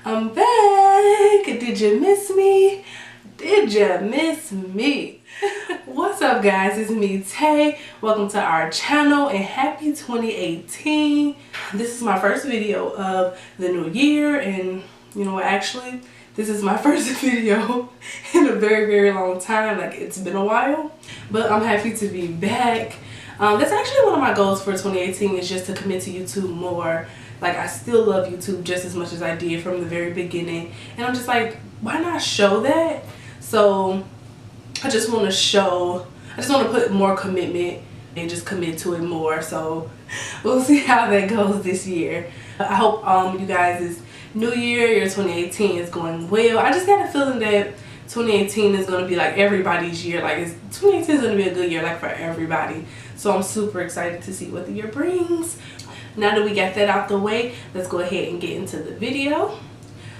I'm back. Did you miss me? Did you miss me? What's up, guys? It's me, Tay. Welcome to our channel and happy 2018. This is my first video of the new year, and you know what, actually this is my first video in a very long time. Like, it's been a while, but I'm happy to be back. That's actually one of my goals for 2018, is just to commit to YouTube more. Like, I still love YouTube just as much as I did from the very beginning, and I'm just like, why not show that? So I just want to put more commitment and just commit to it more. So we'll see how that goes this year. I hope you guys' new year 2018 is going well. I just got a feeling that 2018 is going to be like everybody's year. Like, 2018 is going to be a good year, like, for everybody. So I'm super excited to see what the year brings. Now that we got that out the way, let's go ahead and get into the video.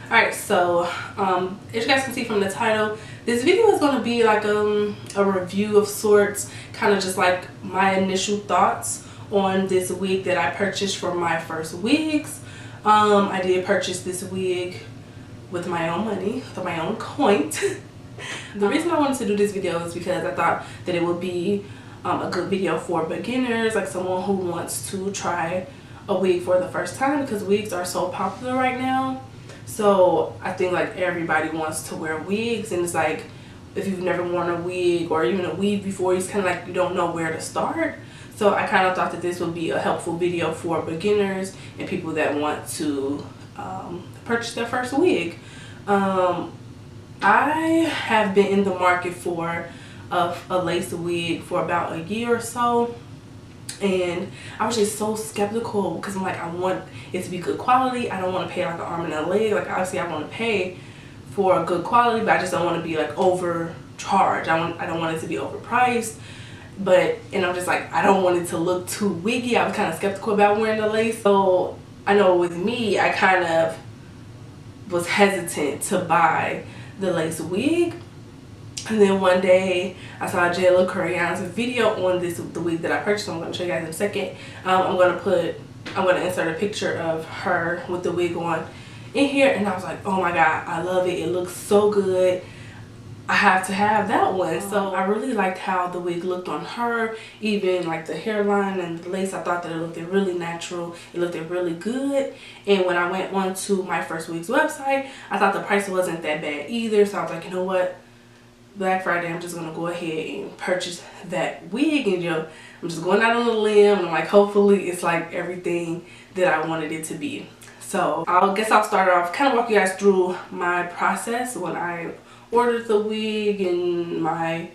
Alright, so as you guys can see from the title, this video is going to be like a review of sorts, kind of just like my initial thoughts on this wig that I purchased from My First Wigs. I did purchase this wig with my own money, with my own coin. The reason I wanted to do this video is because I thought that it would be a good video for beginners, like someone who wants to try a wig for the first time, because wigs are so popular right now. So I think like everybody wants to wear wigs, and it's like, if you've never worn a wig or even a weave before, it's kind of like you don't know where to start. So I kind of thought that this would be a helpful video for beginners and people that want to purchase their first wig. I have been in the market for a lace wig for about a year or so, and I was just so skeptical because I'm like, I want it to be good quality. I don't want to pay like an arm and a leg. Like, obviously I want to pay for a good quality, but I just don't want to be like overcharged. I don't want it to be overpriced. And I'm just like, I don't want it to look too wiggy. I was kind of skeptical about wearing the lace. So I know with me, I kind of was hesitant to buy the lace wig. And then one day I saw Jayla Koriyan's video on the wig that I purchased. I'm going to show you guys in a second. I'm going to insert a picture of her with the wig on in here, and I was like, oh my god, I love it. It looks so good. I have to have that one. So I really liked how the wig looked on her, even like the hairline and the lace. I thought that it looked really natural. It looked really good. And when I went on to My First Wig's website, I thought the price wasn't that bad either. So I was like, you know what? Black Friday, I'm just gonna go ahead and purchase that wig, and I'm just going out on a limb, and I'm like, hopefully it's like everything that I wanted it to be. So I guess I'll start off, kind of walk you guys through my process when I ordered the wig and my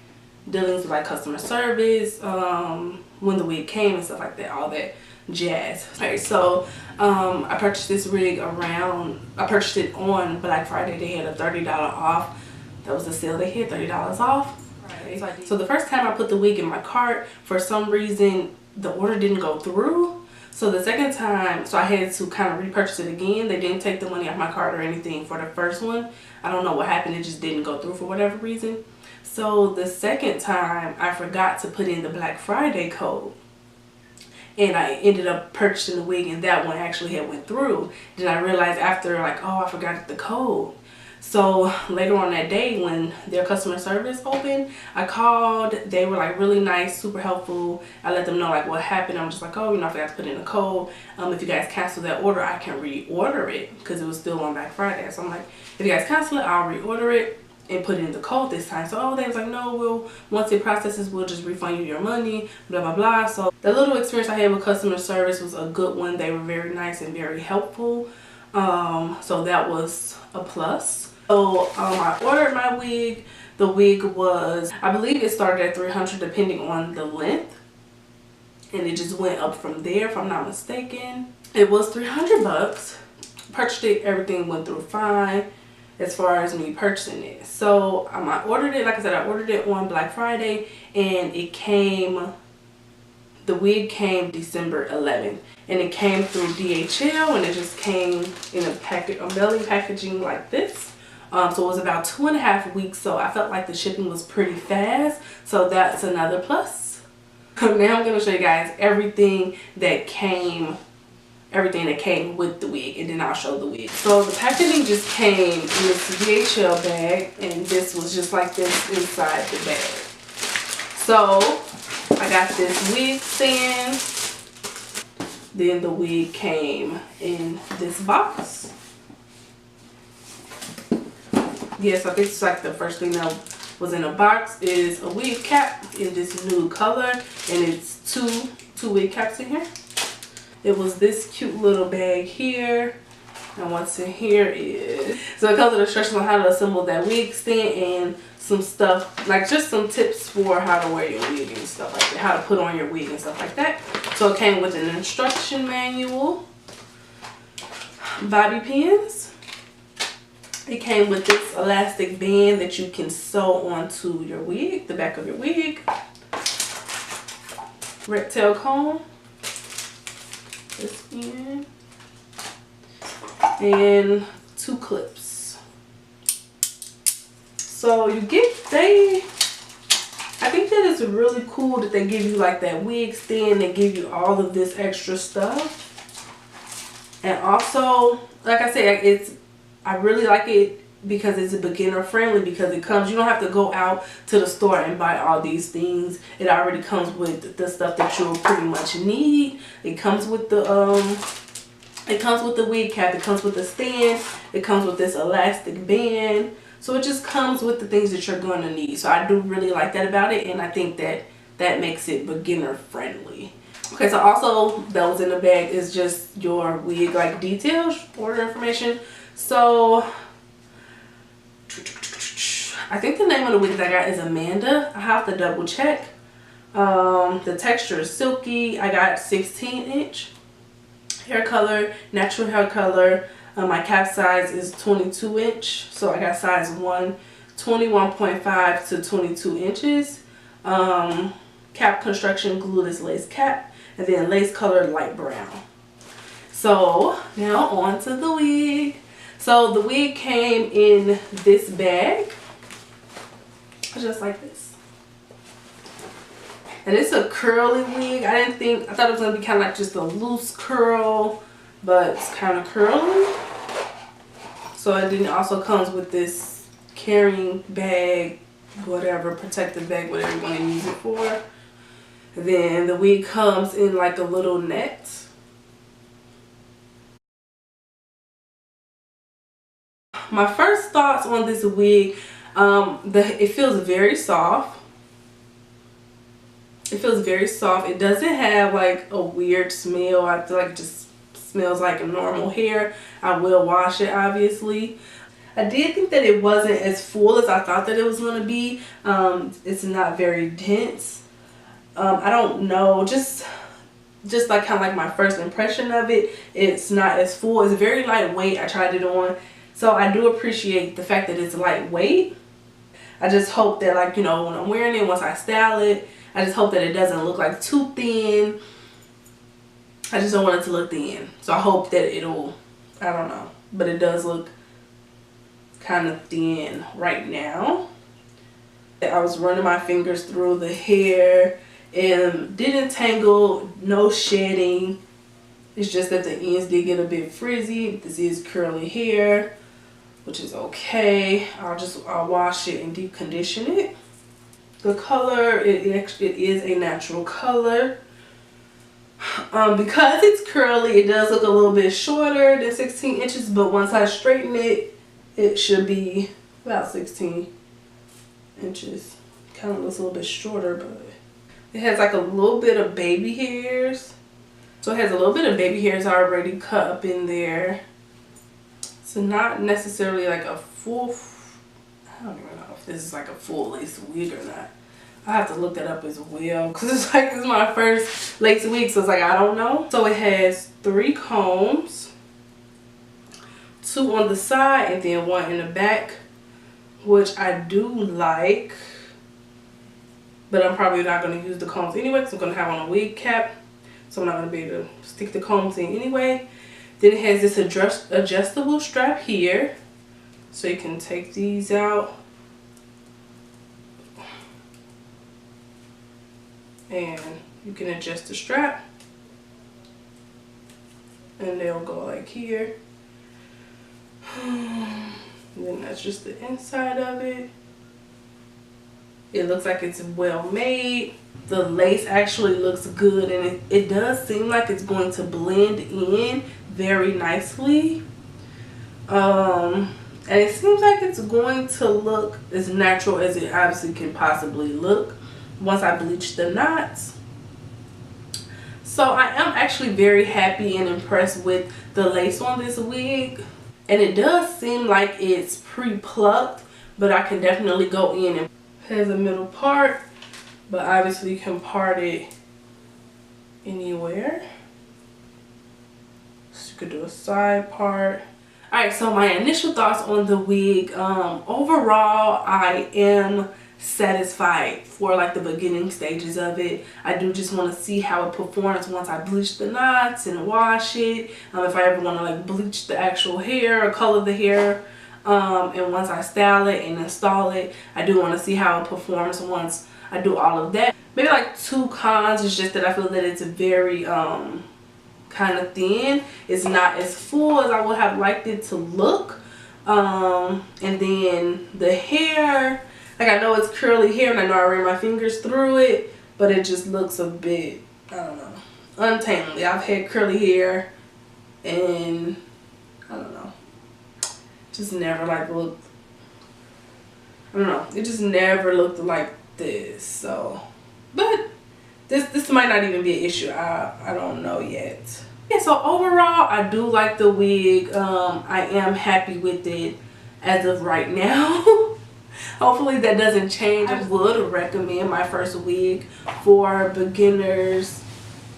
dealings with like customer service, when the wig came and stuff like that, all that jazz. Alright, so I purchased this wig I purchased it on Black Friday. They had a $30 off. That was the sale. They had $30 off. Right. So the first time I put the wig in my cart, for some reason the order didn't go through. So the second time, so I had to kind of repurchase it again. They didn't take the money off my cart or anything for the first one. I don't know what happened. It just didn't go through for whatever reason. So the second time, I forgot to put in the Black Friday code, and I ended up purchasing the wig, and that one actually had went through. Then I realized after, like, oh, I forgot the code. So later on that day, when their customer service opened, I called. They were like really nice, super helpful. I let them know like what happened. I'm just like, oh, you know, I forgot to put in a code. If you guys cancel that order, I can reorder it, because it was still on Black Friday. So I'm like, if you guys cancel it, I'll reorder it and put in the code this time. So they was like, no, once it processes, we'll just refund you your money, blah blah blah. So the little experience I had with customer service was a good one. They were very nice and very helpful. So that was a plus. So I ordered my wig. The wig was, I believe it started at $300 depending on the length, and it just went up from there, if I'm not mistaken. It was $300. Purchased it, everything went through fine as far as me purchasing it. So I ordered it, like I said, I ordered it on Black Friday, and it came, the wig came December 11th, and it came through DHL, and it just came in a mailing packaging like this. So it was about 2.5 weeks, so I felt like the shipping was pretty fast, so that's another plus. Now I'm going to show you guys everything that came everything that came with the wig, and then I'll show the wig. So the packaging just came in this VHL bag, and this was just like this inside the bag. So I got this wig stand. Then the wig came in this box. Yes, I think it's like the first thing that was in a box is a wig cap in this nude color, and it's two wig caps in here. It was this cute little bag here, and what's in here is, so it comes with instructions on how to assemble that wig stand and some stuff, like just some tips for how to wear your wig and stuff like that, how to put on your wig and stuff like that. So it came with an instruction manual, bobby pins. It came with this elastic band that you can sew onto your wig, the back of your wig. Red tail comb. This end. And 2 clips. So you get, I think that it's really cool that they give you like that wig stand, they give you all of this extra stuff. And also, like I said, I really like it because it's a beginner friendly, because it comes, you don't have to go out to the store and buy all these things. It already comes with the stuff that you'll pretty much need. It comes with the wig cap, it comes with the stand, it comes with this elastic band. So it just comes with the things that you're going to need. So I do really like that about it, and I think that makes it beginner friendly. Okay, so also that was in the bag is just your wig like details, order information. So I think the name of the wig that I got is Amanda. I have to double check. The texture is silky. I got 16-inch hair color, natural hair color. My cap size is 22-inch, so I got size 1, 21.5 to 22 inches. Cap construction, glueless lace cap, and then lace color light brown. So now on to the wig. So the wig came in this bag, just like this. And it's a curly wig. I thought it was gonna be kind of like just a loose curl, but it's kind of curly. So it then also comes with this carrying bag, whatever, protective bag, whatever you want to use it for. Then the wig comes in like a little net. My first thoughts on this wig, it feels very soft. It feels very soft. It doesn't have like a weird smell. I feel like it just smells like a normal hair. I will wash it, obviously. I did think that it wasn't as full as I thought that it was going to be. It's not very dense. I don't know, just like kind of like my first impression of it, it's not as full. It's very lightweight. I tried it on, so I do appreciate the fact that it's lightweight. I just hope that, like, you know, when I'm wearing it, once I style it, I just hope that it doesn't look like too thin. I just don't want it to look thin, so I hope that it'll, I don't know, but it does look kind of thin right now. I was running my fingers through the hair and didn't tangle, no shedding. It's just that the ends did get a bit frizzy. This is curly hair, which is okay. I'll wash it and deep condition it. The color, it is a natural color. Because it's curly, it does look a little bit shorter than 16 inches, but once I straighten it, it should be about 16 inches. Kind of looks a little bit shorter, but it has like a little bit of baby hairs. So it has a little bit of baby hairs already cut up in there. So not necessarily like a full, I don't even know if this is like a full lace wig or not. I have to look that up as well, because it's my first lace wig, so it's like I don't know. So it has 3 combs, 2 on the side and then 1 in the back, which I do like. But I'm probably not going to use the combs anyway, because I'm going to have on a wig cap. So I'm not going to be able to stick the combs in anyway. Then it has this adjustable strap here. So you can take these out. And you can adjust the strap. and they'll go like here. And then that's just the inside of it. It looks like it's well made. The lace actually looks good, and it does seem like it's going to blend in very nicely. And it seems like it's going to look as natural as it obviously can possibly look once I bleach the knots. So I am actually very happy and impressed with the lace on this wig. And it does seem like it's pre-plucked, but I can definitely go in and it has a middle part, but obviously you can part it anywhere. So you could do a side part. Alright, so my initial thoughts on the wig. Overall, I am satisfied for like the beginning stages of it. I do just want to see how it performs once I bleach the knots and wash it. If I ever want to like bleach the actual hair or color the hair. And once I style it and install it, I do want to see how it performs once I do all of that. Maybe like 2 cons is just that I feel that it's very kind of thin. It's not as full as I would have liked it to look. And then the hair, like I know it's curly hair and I know I ran my fingers through it, but it just looks a bit, I don't know, untangly. I've had curly hair and I don't know, just never like looked, I don't know, it just never looked like this. So, but this might not even be an issue. I don't know yet. Yeah, so overall I do like the wig. I am happy with it as of right now. Hopefully that doesn't change. I would recommend My First Wig for beginners.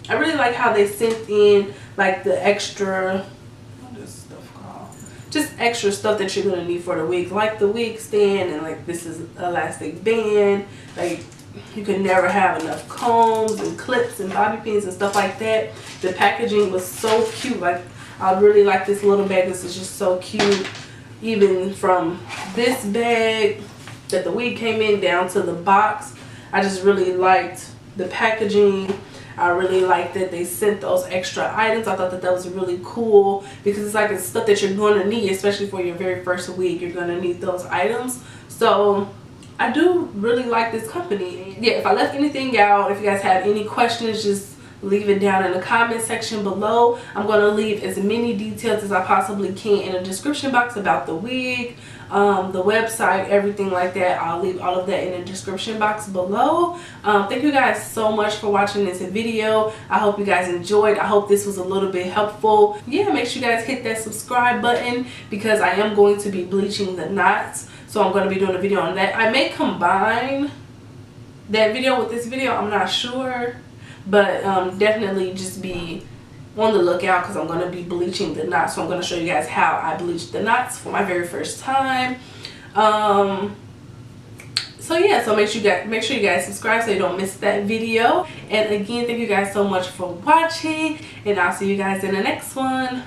I really like how they sent in like the extra, what is stuff called? Just extra stuff that you're gonna need for the wig, like the wig stand, and like this is elastic band. Like you can never have enough combs and clips and bobby pins and stuff like that. The packaging was so cute. Like I really like this little bag. This is just so cute. Even from this bag that the wig came in down to the box, I just really liked the packaging. I really liked that they sent those extra items. I thought that was really cool because it's like it's stuff that you're going to need, especially for your very first wig. You're going to need those items. So I do really like this company. Yeah, if I left anything out, if you guys have any questions, just leave it down in the comment section below. I'm going to leave as many details as I possibly can in the description box about the wig, the website, everything like that. I'll leave all of that in the description box below. Thank you guys so much for watching this video. I hope you guys enjoyed. I hope this was a little bit helpful. Yeah, make sure you guys hit that subscribe button because I am going to be bleaching the knots. So I'm going to be doing a video on that. I may combine that video with this video. I'm not sure. But definitely just be on the lookout because I'm going to be bleaching the knots. So I'm going to show you guys how I bleached the knots for my very first time. So yeah, so make sure you guys subscribe so you don't miss that video. And again, thank you guys so much for watching, and I'll see you guys in the next one.